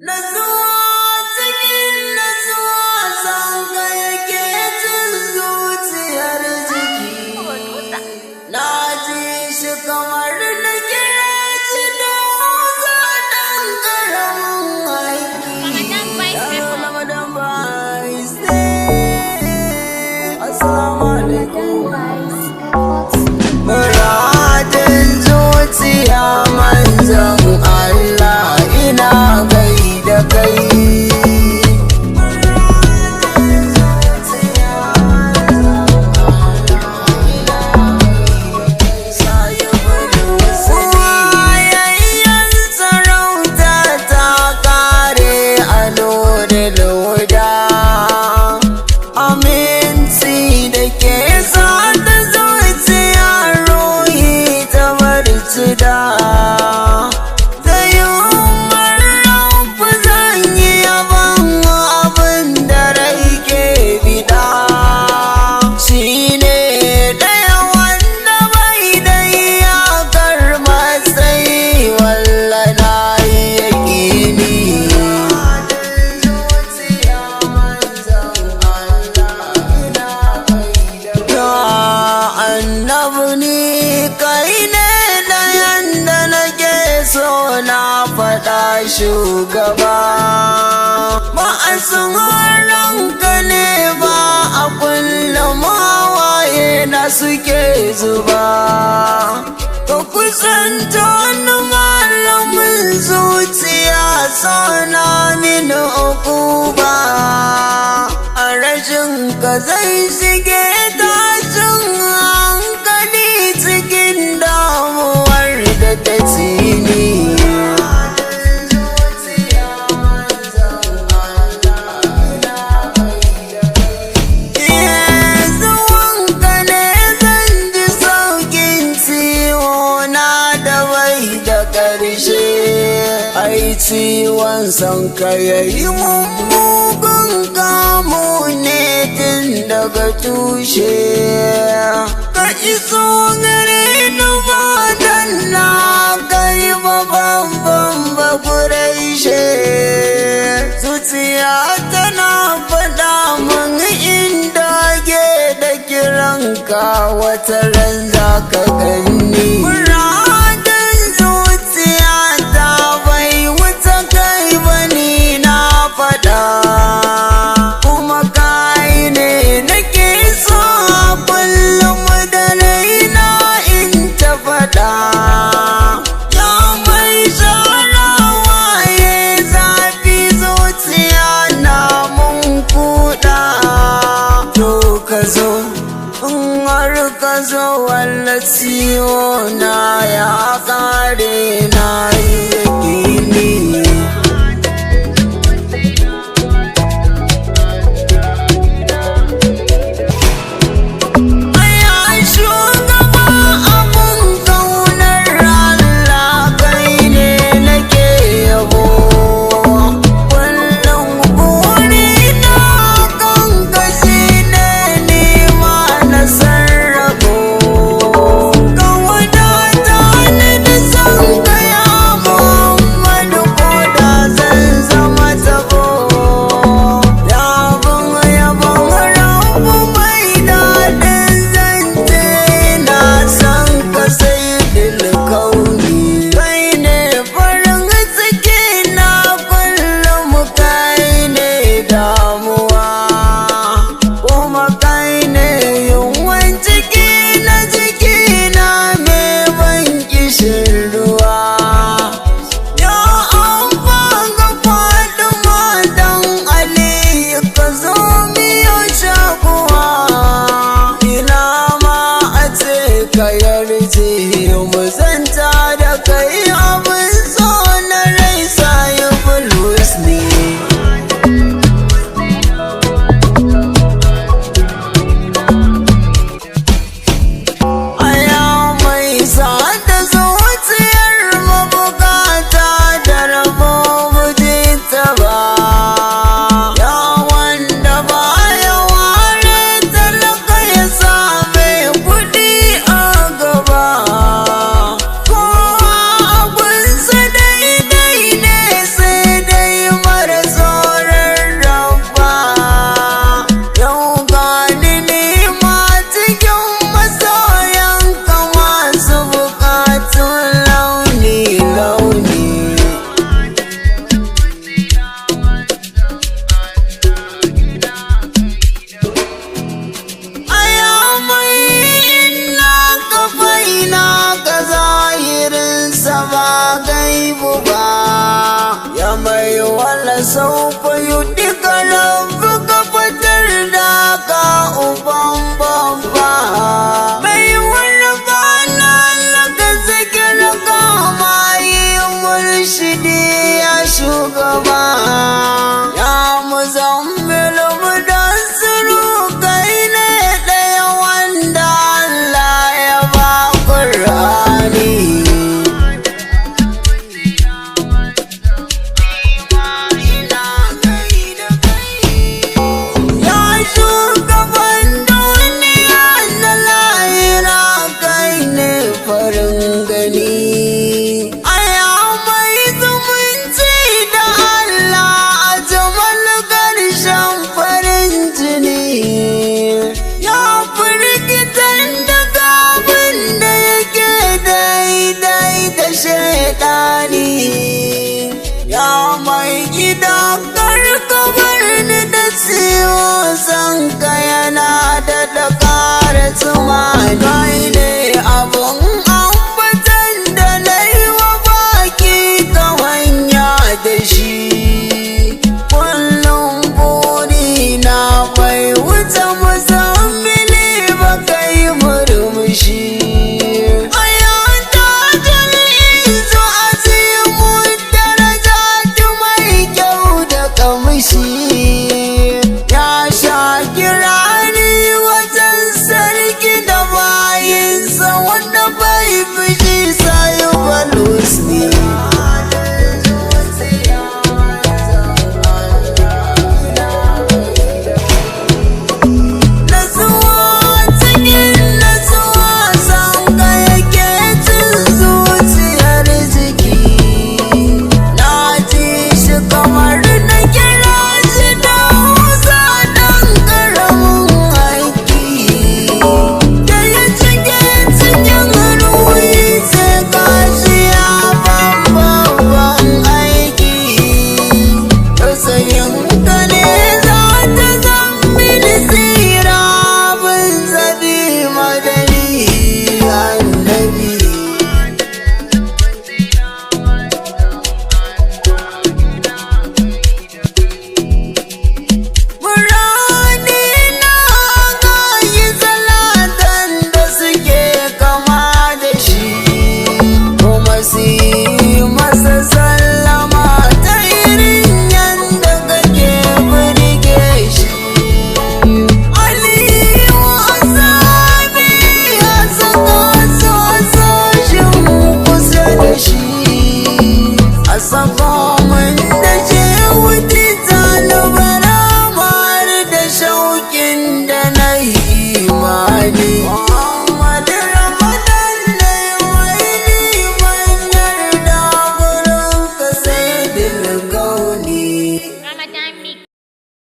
Natsuwa cikin natsuwa san ka yake cin zuciyar jiki. Na ji shi kamar na kira shi da wasa ɗan ƙaramin aiki. Ramadan Boys Assalamu alaikum. Muradin zuciya manzon Allah ina gaida kai. Wayayyen sarauta ta kare a lura aminci da ke sa ta zuciya ruhi ta barci da shugaba ba a ranka ne ba a kullum hawaye na suke zuba ka kusanta wani malamin zuciya sana mini ukuba a rashin ka zai shige tashin hankali cikin damuwar da ta tsini. Ciwon son ka yayi mummugun kamu ne tun daga tushe ka iso gare ni fatan na kai babban bakuraishe zuciya tana faɗa mun inda ke da kiranka wata ran za ka gani. Kuma kai ne nake so kullum da raina in ta faɗa. Ya mai sharawa ya zafi zuciya na mun kuɗa. To ka zo in har ka zo walla ciwo na ya ƙare na yi yaƙini. saufa yudika rabbuka fatar da ka uban babba mai wani bana laka zikir kama yi murshidi ya shugaba ya muzammil mudassiru kai ne ɗaya wanda Allah ya ba Qur'ani ya mai gida karkabar ni da siyo san ka yana da ƙara tsuma kai ne abun